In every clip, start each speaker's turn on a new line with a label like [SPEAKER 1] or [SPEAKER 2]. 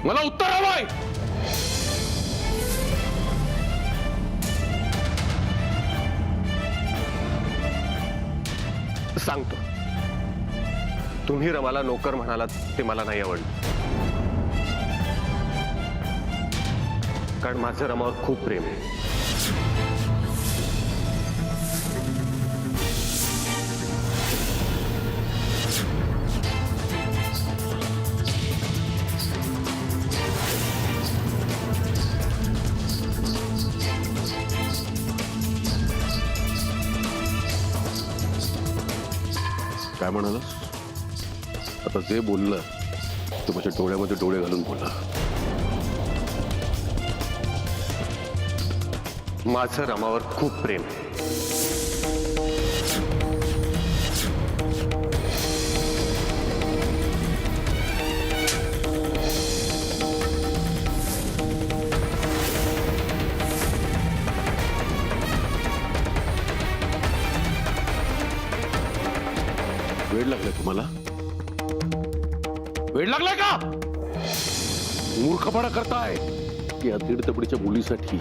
[SPEAKER 1] मला उत्तर हवंय. सांगतो, तुम्ही रमाला नोकर म्हणालात ते मला नाही आवडलं, कारण माझं रमावर खूप प्रेम आहे. काय म्हणालास? आता जे बोललं ते माझ्या डोळ्यामध्ये डोळे घालून बोला. माझं रमावर खूप प्रेम आहे. वेळ लागलाय तुम्हाला? वेळ लागलाय का? मूर्खपणा करताय. या दीड तबडीच्या मुलीसाठी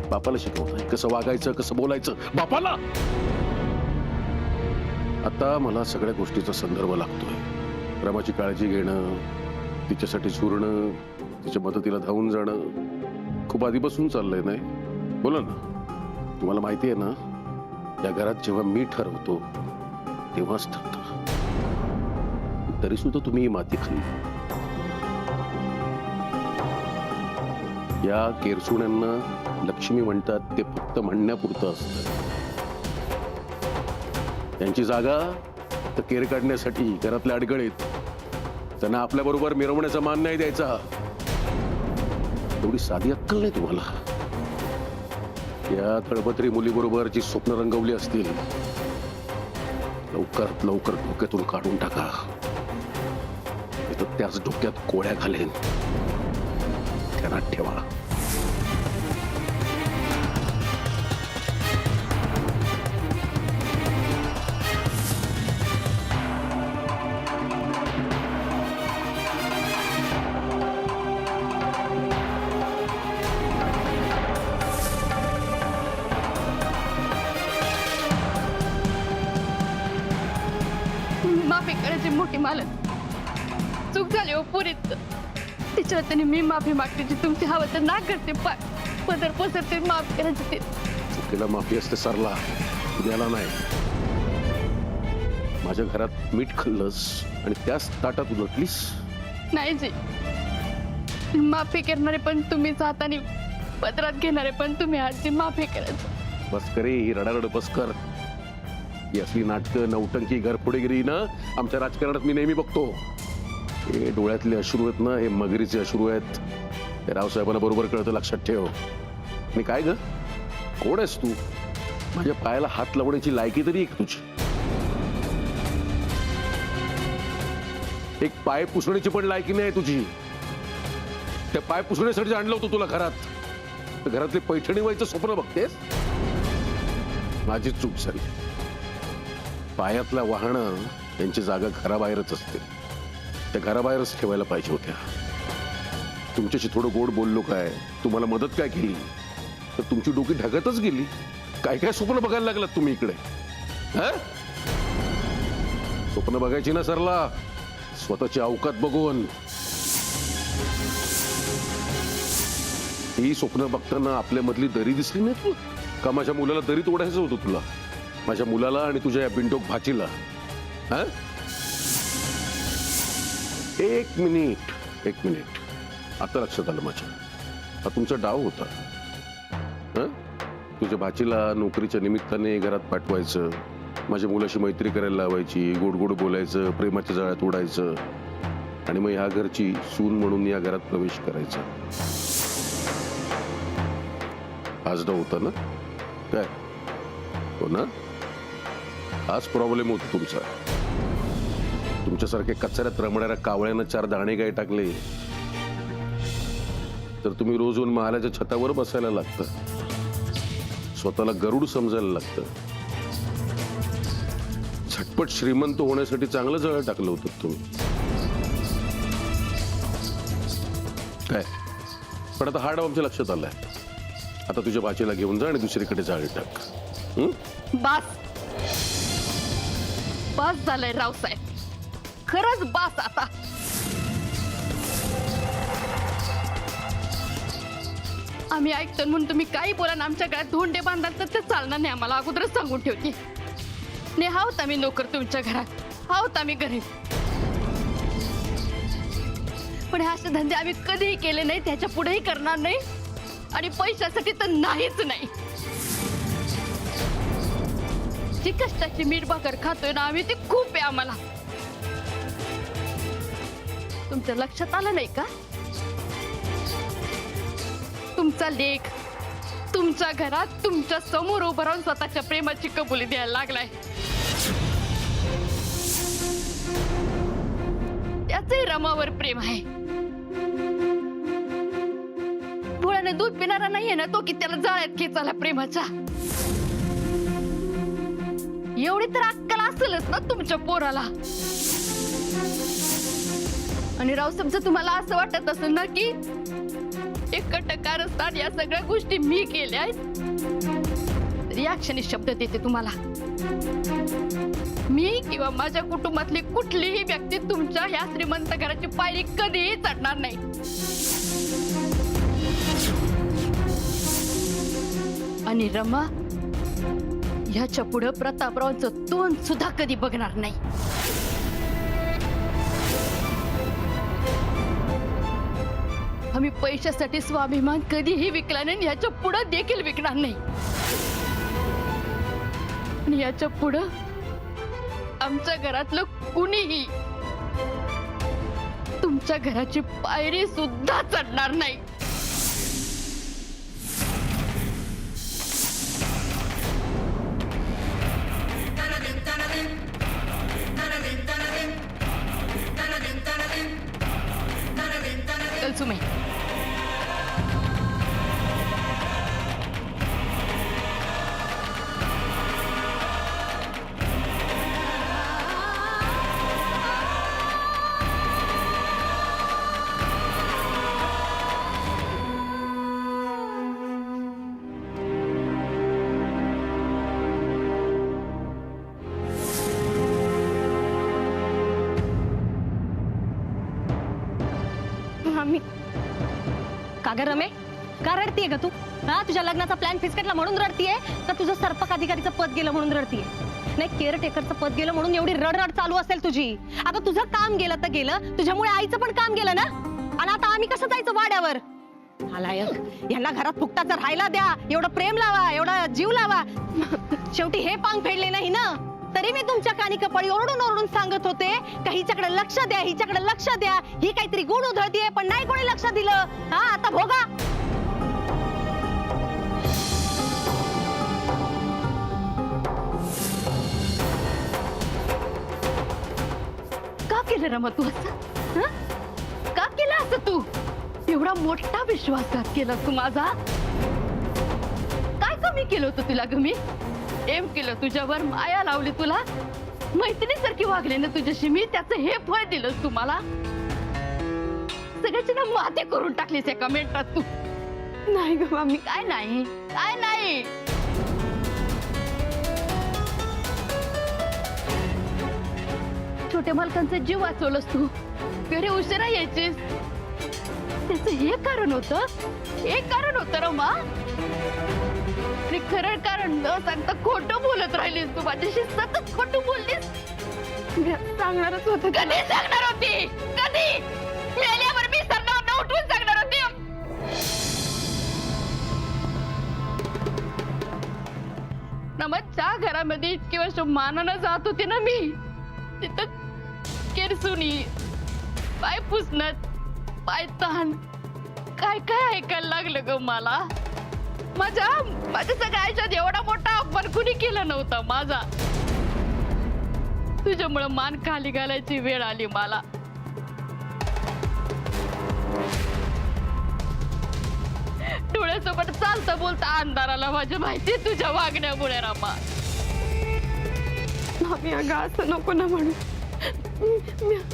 [SPEAKER 1] बापाला शिकवताय कसं वागायचं, कसं बोलायचं. बापाला आता मला सगळ्या गोष्टीचा संदर्भ लागतोय. रमाची काळजी घेणं, तिच्यासाठी झुरणं, तिच्या मदतीला धावून जाणं खूप आधीपासून चाललंय. नाही बोला ना. तुम्हाला माहिती आहे ना, या घरात जेव्हा मी ठरवतो तेव्हाच ठरतं. तरी सुद्धा तुम्ही माती खाल्ली. या केरसुण्यांना लक्ष्मी म्हणतात ते फक्त म्हणण्यापुरतं असतं. त्यांची जागा तर केर काढण्यासाठी घरातल्या अडगळीत. त्यांना आपल्याबरोबर मिरवण्याचा मान नाही द्यायचा. एवढी साधी अक्कल नाही तुम्हाला. या तळपत्री मुलीबरोबर जी स्वप्न रंगवली असतील, लवकरात लवकर डोक्यातून काढून टाका. तर त्याच डोक्यात कोळ्या घालेन. ध्यानात ठेवा.
[SPEAKER 2] माफी करायची मोठी मालक. चूक झाली हो पुरीत. तिच्या हाताने मी माफी मागते. जी तुमची हवं तर ना करते, पदर पसरते. माफ करायचं ते.
[SPEAKER 1] चुकीला माफी असते सरला, द्यायला नाही. माझ्या घरात मीठ खाल्लंस आणि त्याच ताटात उलटलीस.
[SPEAKER 2] नाही जी, माफी करणारे पण तुम्हीच हाताने, पदरात घेणारे पण तुम्ही आजी. माफी करायचं
[SPEAKER 1] बस करे. ही रडारड बस कर. ही असली नाटकं, नौटंकी, घरफोडेगिरी ना आमच्या राजकारणात मी नेहमी बघतो. हे डोळ्यातले अश्रू आहेत ना, हे मगरीचे अश्रू आहेत. हे रावसाहेबांना बरोबर कळतं, लक्षात ठेव. आणि काय ग, कोण आहेस तू? माझ्या पायाला हात लावण्याची लायकी तरी एक तुझी. एक पाय पुसण्याची पण लायकी नाही तुझी. त्या पाय पुसण्यासाठी आणलं होतं तुला घरात, तर घरातली पैठणी व्हायचं स्वप्न बघतेस. माझी चूक झाली. पायातल्या वाहनं यांची जागा घराबाहेरच असते. त्या घराबाहेरच ठेवायला पाहिजे होत्या. तुमच्याशी थोडं गोड बोललो काय, तुम्हाला मदत काय केली, तर तुमची डोकी ढगतच गेली. काय काय स्वप्न बघायला लागलात तुम्ही इकडे. स्वप्न बघायची ना सरला, स्वतःची अवकात बघून. ही स्वप्न बघताना आपल्यामधली दरी दिसली नाही तुला का? माझ्या मुलाला दरी तोडायचं होतं तुला, माझ्या मुलाला आणि तुझ्या या बिंडोक भाचीला. एक मिनिट, आता लक्षात आलं माझ्या. हा तुमचा डाव होता. तुझ्या भाचीला नोकरीच्या निमित्ताने घरात पाठवायचं, माझ्या मुलाशी मैत्री करायला लावायची, गोड गोड बोलायचं, प्रेमाच्या जाळ्यात उडायचं, आणि मग ह्या घरची सून म्हणून या घरात प्रवेश करायचा. आज डाव होता ना काय? हो ना? हाच प्रॉब्लेम होता तुमचा. तुमच्यासारख्या कचऱ्यात रमणाऱ्या कावळ्यानं 4 दाणे काय टाकले तर तुम्ही रोज येऊन महालाच्या छतावर बसायला लागतं. स्वतःला गरुड समजायला लागतं. झटपट श्रीमंत होण्यासाठी चांगलं जळ टाकलं होतं तुम्ही. काय पण आता हा डाव आमच्या लक्षात आलाय. आता तुझ्या बाचेला घेऊन जा आणि दुसरीकडे जाळी टाक. हं?
[SPEAKER 2] बास बास झालंय रावसाहेब, खरंच बास आता. आम्ही ऐकतो म्हणून तुम्ही काही बोला ना आमच्या गळ्यात धोंडे बांधाल तर ते चालणार नाही. आम्हाला अगोदरच सांगून ठेवते. नाही हावत आम्ही नोकर तुमच्या घरात, हावत आम्ही गरीब, पण हे असे धंदे आम्ही कधीही केले नाही, त्याच्या पुढेही करणार नाही आणि पैशासाठी तर नाहीच नाही. जी कष्टाची मीठ भाकर खातोय ना आम्ही, ती खूप आहे आम्हाला. तुमच्या लक्षात आलं नाही का? तुमचा लेख तुमच्या घरात तुमच्या समोर उभं राहून स्वतःच्या प्रेमाची कबुली द्यायला लागलाय. त्याचंही रमावर प्रेम आहे. भोळ्याने दूध पिणारा नाहीये ना तो की त्याला जाळ्यात खेचायला प्रेमाच्या. एवढी तर अक्कल असेलच ना तुमच्या पोराला. आणि रावसाहेब जर तुम्हाला असं वाटत असेल ना की एकट कारस्थान या सगळ्या गोष्टी मी केल्या आहेत, तर या क्षणी शब्द देते तुम्हाला, मी किंवा माझ्या कुटुंबातली कुठलीही व्यक्ती तुमच्या ह्या श्रीमंत घराची पायरी कधीही चढणार नाही. आणि रमा ह्याच्या पुढे प्रतापरावांचं तोंड सुद्धा कधी बघणार नाही. आम्ही पैशासाठी स्वाभिमान कधीही विकला नाही, ह्याच्या पुढे देखील विकणार नाही. आणि याच्या पुढं आमच्या घरातलं कुणीही तुमच्या घराची पायरी सुद्धा चढणार नाही. कलसुमे
[SPEAKER 3] आम्ही का ग रमे, का रडतीये ग तू? हा, तुझ्या लग्नाचा प्लॅन फिसकटला म्हणून रडतीये का तुझं सरपक अधिकारीचं पद गेलं म्हणून रडतीये? नाही, केअरटेकरचं पद गेलं म्हणून एवढी रडरड चालू असेल तुझी. अगं तुझं काम गेलं तर गेलं, तुझ्यामुळे आईचं पण काम गेलं ना. आणि आता आम्ही कसं जायचं वाड्यावर? हालायक, यांना घरात फुकटाचं राहायला द्या, एवढं प्रेम लावा, एवढा जीव लावा. शेवटी हे पांग फेडले नाही ना. तरी मी तुमच्या कानी कपाळी ओरडून ओरडून सांगत होते का हिच्याकडे लक्ष द्या, हिच्याकडे लक्ष द्या. ही काहीतरी गुण उधळतीये, पण नाही कोणी लक्ष दिलं. हा, आता भोगा.
[SPEAKER 2] का केलं रमा तू असं? हं? का केलं असं तू? एवढा मोठा विश्वासघात केला तू माझा. काय कमी केलं होतं तुला ग मी? प्रेम केलं तुझ्यावर, माया लावली तुला, मैत्रिणीसारखी वागले ना तुझ्याशी मी, त्याचं हे फळ दिलंस तू मला. सगळ्याची ना माते करून टाकलीस एका मिनिटात तू. नाही ग मामी, काय नाही, काय नाही. छोट्या मालकांचा जीव वाचवलंस तू, घरी उशिरा यायचीस. त्याचं हे कारण होतं, एक कारण होतं रमा. आणि खरं कारण न सांगता खोटं बोलत राहिलीस तू माझ्याशी, सतत खोटं बोललीस. मी सांगणारच होतं. कधी सांगणार होती? कधी? मेल्यावर मी सरणावर उठून सांगणार होती. नमच्या घरामध्ये इतकी वर्ष मानानं जात होते ना मी, तिथं केरसुनी, पाय पुसणं, पाय तहान, काय काय ऐकायला लागलं ग मला. माझ्या सगळ्या आयुष्यात एवढा मोठा अपमान कुणी केलं नव्हता माझा. तुझ्यामुळे मान खाली घालायची वेळ आली मला. डोळ्यासोबत चालता बोलता अंधाराला माझ्या माहिती तुझ्या वागण्यामुळे रामा. आम्ही अगं असं नको ना म्हणू.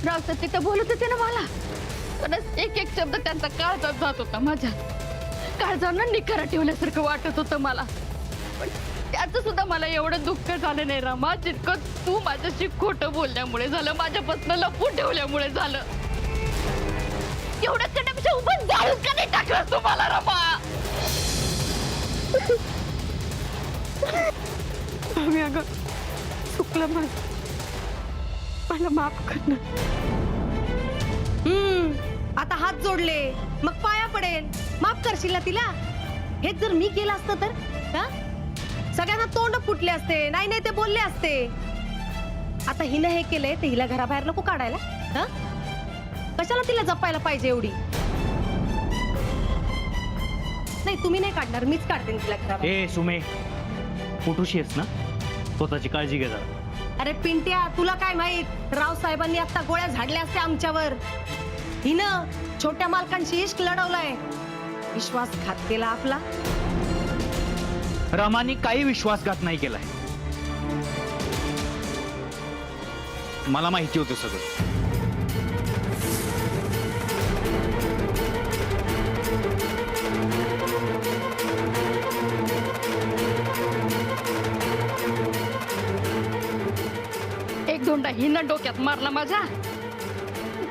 [SPEAKER 2] रावसाहेब तिथं बोलत होते ना मला, बोलतानाच एक एक शब्द त्यांचा काळजात जात होता. माझ्या काळजांना निखारा ठेवल्यासारखं वाटत होतं मला. पण त्याचं सुद्धा मला एवढं दुःख झालं नाही रमा, जितकं तू माझ्याशी खोटं बोलल्यामुळे झालं, माझ्यापासून लपून ठेवल्यामुळे झालं. एवढं करण्यापेक्षा उभं जाळून का नाही टाकलं तुम्हाला रमा?
[SPEAKER 3] आम्ही अगं चुकलं मला माफ कर ना. आता हात जोडले मग पाया पडेल, माफ करशील ना तिला? हेच जर मी केलं असतं तर हा? सगळ्यांना तोंड फुटले असते, नाही नाही ते बोलले असते. आता हिनं हे केलंय तर हिला घराबाहेर नको काढायला. हा? कशाला तिला जपायला पाहिजे एवढी? नाही तुम्ही नाही काढणार, मीच काढते तिला घराबाहेर.
[SPEAKER 4] ए सुमे, पोटूशी आहेस ना, स्वतःची काळजी घे जरा.
[SPEAKER 3] अरे पिंट्या, तुला काय माहित, राव साहेबांनी आता गोळ्या झाडल्या असत्या आमच्यावर. हिनं छोट्या मालकांशी इश्क लढवलाय, विश्वासघात केला आपला.
[SPEAKER 4] रमानी काही विश्वासघात नाही केलाय, मला माहिती होतं सगळं.
[SPEAKER 2] एक धोंडा हिनं डोक्यात मारला माझ्या,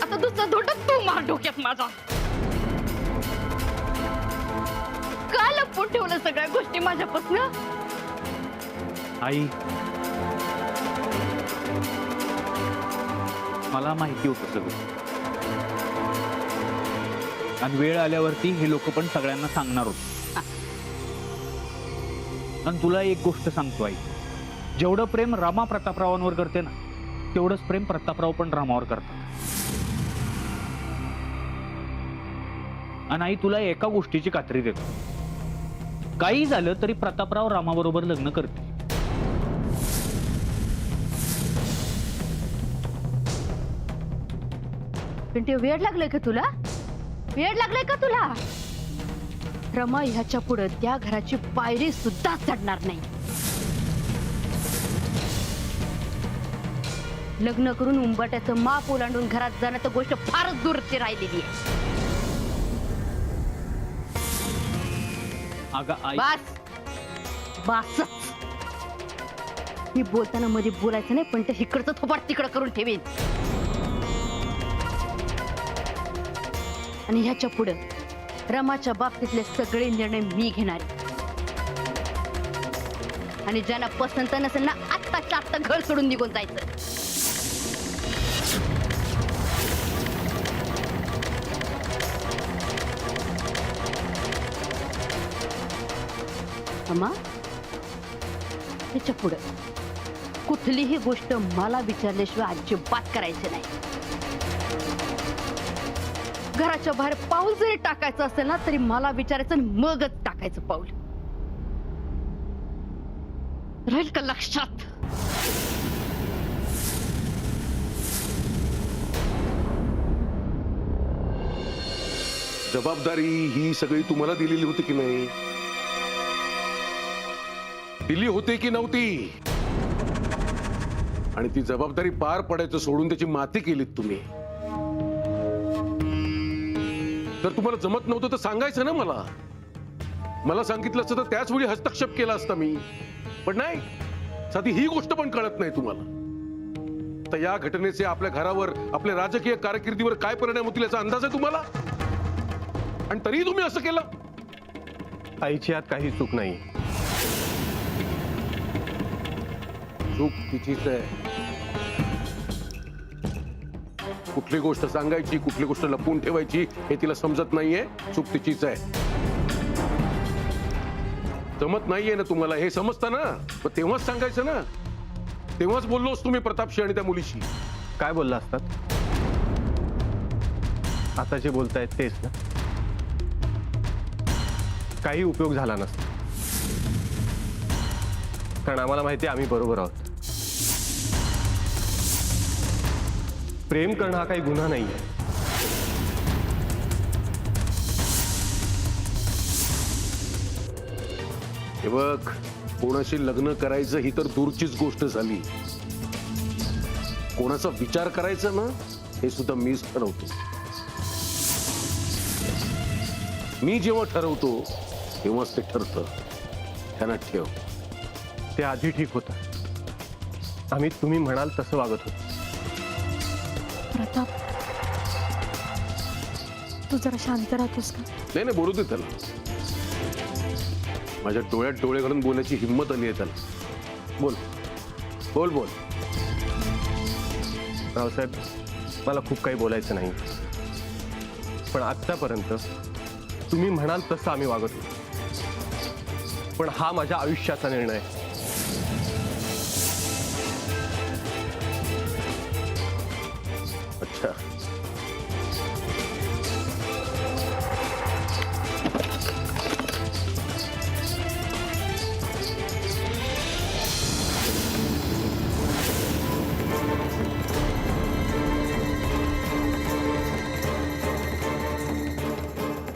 [SPEAKER 2] आता दुसरा धोंडा तू मार डोक्यात माझा. का लपून ठेवलं सगळ्या गोष्टी माझ्यापासून?
[SPEAKER 4] आई, मला माहिती होतं सगळं, आणि वेळ आल्यावरती हे लोक पण सगळ्यांना सांगणार होते. आणि तुला एक गोष्ट सांगतो आई, जेवढं प्रेम रमा प्रतापरावांवर करते ना, तेवढंच प्रेम प्रतापराव पण रामावर करतात. आणि आई, तुला एका गोष्टीची खात्री देतो, काही झालं तरी प्रतापराव रामाबरोबर लग्न करते.
[SPEAKER 2] पण ते वेळ लागलंय का तुला? वेळ लागलाय का तुला? रमा ह्याच्या पुढे त्या घराची पायरी सुद्धा चढणार नाही. लग्न करून उंबाट्याचं माप ओलांडून घरात जाणं तर गोष्ट फारच दूरची राहिलेली आहे.
[SPEAKER 4] अगं आई,
[SPEAKER 2] बस बसच. मी बोलताना मध्ये बोलायचं नाही, पण ते इकडचं थोपाट तिकडं करून ठेवेन. आणि ह्याच्या पुढे रमाच्या बाबतीतले सगळे निर्णय मी घेणार आहे. आणि ज्यांना पसंत नसेल ना, आत्ताच्या आत्ता घर सोडून निघून जायचं. रमा, ह्याच्या पुढे कुठलीही गोष्ट मला विचारल्याशिवाय अजिबात करायची नाही. घराच्या बाहेर पाऊल जरी टाकायचं असेल ना, तरी मला विचारायचं आणि मगच टाकायचं पाऊल. राहील का लक्षात?
[SPEAKER 1] जबाबदारी ही सगळी तुम्हाला दिलेली होती की नाही? दिली होती की नव्हती? आणि ती जबाबदारी पार पडायचं सोडून त्याची माती केलीत तुम्ही. जर तुम्हाला जमत नव्हतं तर सांगायचं ना मला. मला सांगितलं असतं तर त्याच वेळी हस्तक्षेप केला असता मी. पण नाही, साधी ही गोष्ट पण कळत नाही तुम्हाला. तर या घटनेचे आपल्या घरावर, आपल्या राजकीय कारकिर्दीवर काय परिणाम होतील याचा अंदाज आहे तुम्हाला? आणि तरी तुम्ही असं केलं.
[SPEAKER 5] आईची यात काही चूक नाही.
[SPEAKER 1] चूक तिचीच आहे. कुठली गोष्ट सांगायची, कुठली गोष्ट लपवून ठेवायची हे तिला समजत नाहीये. चूक तिचीच आहे. जमत नाहीये ना तुम्हाला, हे समजतं ना, मग तेव्हाच सांगायचं ना. तेव्हाच बोललोस तुम्ही प्रतापशी आणि त्या मुलीशी.
[SPEAKER 5] काय बोलला असतात? आता जे बोलतायत तेच ना. काही उपयोग झाला नसता, कारण आम्हाला माहिती आहे आम्ही बरोबर आहोत. प्रेम करणं हा काही गुन्हा नाहीये.
[SPEAKER 1] हे बघ, कोणाशी लग्न करायचं ही तर दूरचीच गोष्ट झाली. कोणाचा विचार करायचा ना, हे सुद्धा मीच ठरवतो. मी जेव्हा ठरवतो तेव्हाच ते ठरतं. ध्यानात ठेव.
[SPEAKER 5] ते आधी ठीक होतं. आम्ही तुम्ही म्हणाल तसं वागत होतो.
[SPEAKER 3] प्रताप, तू जरा शांत राहतोस का?
[SPEAKER 1] नाही नाही, बोलू दे त्याला. माझ्या डोळ्यात डोळे घालून बोलायची हिंमत आली आहे त्याला. बोल बोल बोल.
[SPEAKER 5] रावसाहेब, मला खूप काही बोलायचं नाही, पण आतापर्यंत तुम्ही म्हणाल तसं आम्ही वागत होतो. पण हा माझ्या आयुष्याचा निर्णय आहे.
[SPEAKER 1] अच्छा,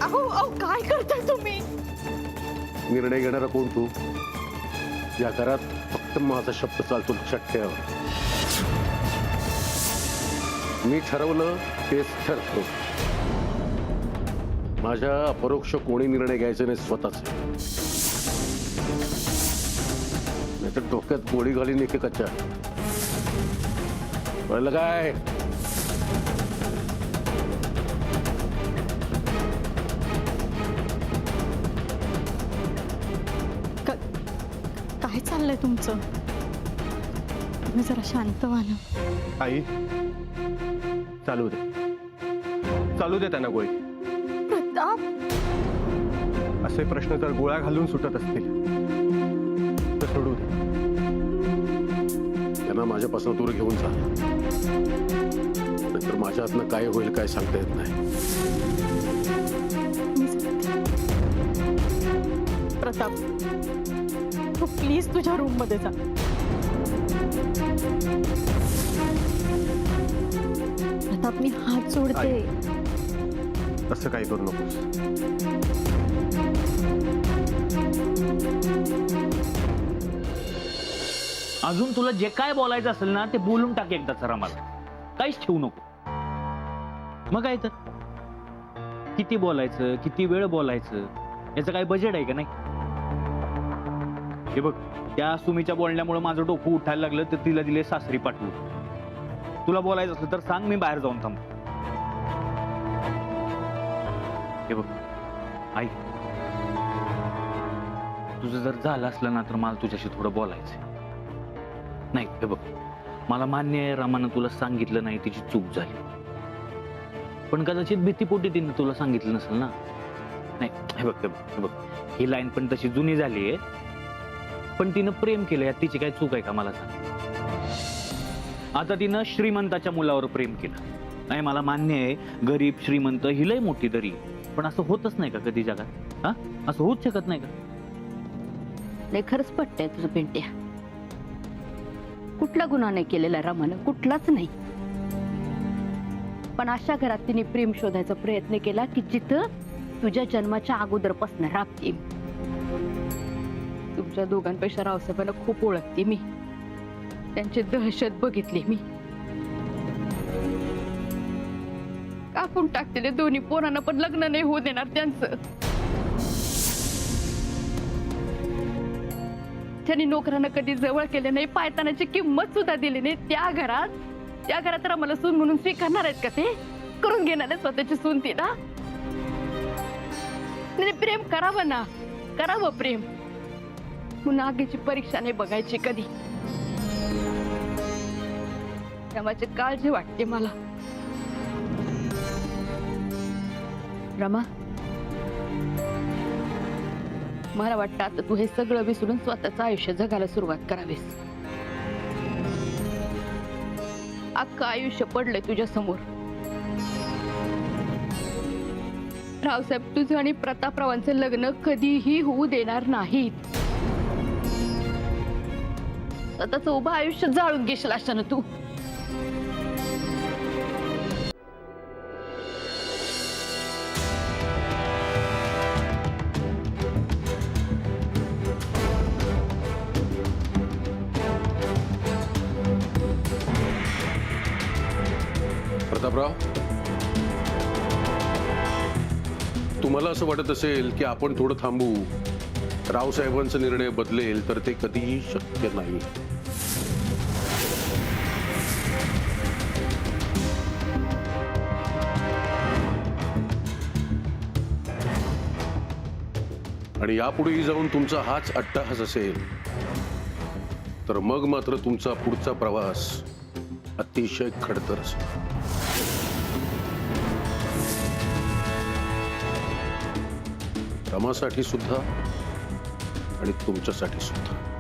[SPEAKER 2] अहो अहो काय करताय तुम्ही?
[SPEAKER 1] निर्णय घेणारा कोण तू? या घरात फक्त माझा शब्द चालतो, लक्षात ठेव. मी ठरवलं तेच ठरतो. माझ्या अपरोक्ष कोणी निर्णय घ्यायचे नाही, स्वतःच. नाहीतर डोक्यात गोळी घालीन एकेकाच्या. कळलं काय?
[SPEAKER 3] काय चाललंय तुमचं? तुम्ही जरा शांत व्हा ना.
[SPEAKER 5] आई, चालू दे, चालू दे त्यांना गोळी.
[SPEAKER 3] प्रताप,
[SPEAKER 5] असे प्रश्न जर गोळ्या घालून सुटत असतील तर सोडू दे.
[SPEAKER 1] त्यांना माझ्यापासून दूर घेऊन जा, नाहीतर माझ्या हातनं काय होईल काय सांगता येत नाही.
[SPEAKER 3] प्रताप, तू प्लीज तुझ्या रूम मध्ये जा. प्रताप, मी हात जोडते.
[SPEAKER 5] असं काही करू नकोस.
[SPEAKER 4] अजून तुला जे काय बोलायचं असेल ना ते बोलून टाक एकदा सर. आम्हाला काहीच ठेवू नको. मग काय तर किती बोलायचं, किती वेळ बोलायचं, याचं काय बजेट आहे का नाही? हे बघ, त्या सुमीच्या बोलण्यामुळे माझं डोकं उठायला लागलं तर तिला दिले सासरी पाठवू. तुला बोलायचं असलं तर सांग, मी बाहेर जाऊन थांबतो. हे बघ आई, तुझं जर झालं असलं ना तर मला तुझ्याशी थोडं बोलायचंय. नाही, हे बघ, मला मान्य आहे रामानं तुला सांगितलं नाही, तिची चूक झाली. पण कदाचित भीतीपोटी तिने तुला सांगितलं नसेल ना. नाही, हे बघ हे बघ हे बघ, ही लाईन पण तशी जुनी झाली आहे. पण तिनं प्रेम केलं, यात तिची काय चूक आहे का मला सांग? आता तिनं श्रीमंताच्या मुलावर प्रेम केलं. नाही, मला मान्य आहे गरीब श्रीमंत ही लय मोठी दरी, पण असं होतच नाही का कधी जगात? हा, असं होऊच शकत नाही का?
[SPEAKER 6] लय खरंच पटतंय तुझं पिंट्या. कुठला गुन्हा नाही केलेला रामानं, कुठलाच नाही. पण अशा घरात तिने प्रेम शोधायचा प्रयत्न केला की जिथं तुझ्या जन्माच्या अगोदरपासून राबते. तुमच्या दोघांपेक्षा रावसाहेबांना खूप ओळखते मी. त्यांची दहशत बघितली मी.
[SPEAKER 2] कापून टाकलेले दोन्ही पोरांना पण लग्न नाही होऊ देणार त्यांचं. त्यांनी नोकरांना कधी जवळ केले नाही, पायतानाची किंमत सुद्धा दिली नाही. त्या घरात आम्हाला सून म्हणून स्वीकारणार आहेत का? ते करून घेणार आहे स्वतःची सून ती ना. प्रेम करावं ना, करावं प्रेम. म्हणून आगीची परीक्षा नाही बघायची कधी. माझी काळजी वाटते मला.
[SPEAKER 6] रमा, मला वाटतं आता तू हे सगळं विसरून स्वतःचं आयुष्य जगायला सुरुवात करावीस.
[SPEAKER 2] अख्खं आयुष्य पडलंय तुझ्या समोर. रावसाहेब, तुझं आणि प्रतापरावांचं लग्न कधीही होऊ देणार नाहीत. स्वतःचं उभं आयुष्य जाळून घेशील अशानं तू.
[SPEAKER 1] प्रतापराव, तुम्हाला असं वाटत असेल की आपण थोडं थांबू, रावसाहेबांचा निर्णय बदलेल, तर ते कधीही शक्य नाही. आणि यापुढेही जाऊन तुमचा हाच अट्टहास असेल तर मग मात्र तुमचा पुढचा प्रवास अतिशय खडतर असेल. रमासाठी सुद्धा आणि तुमच्यासाठी सुद्धा.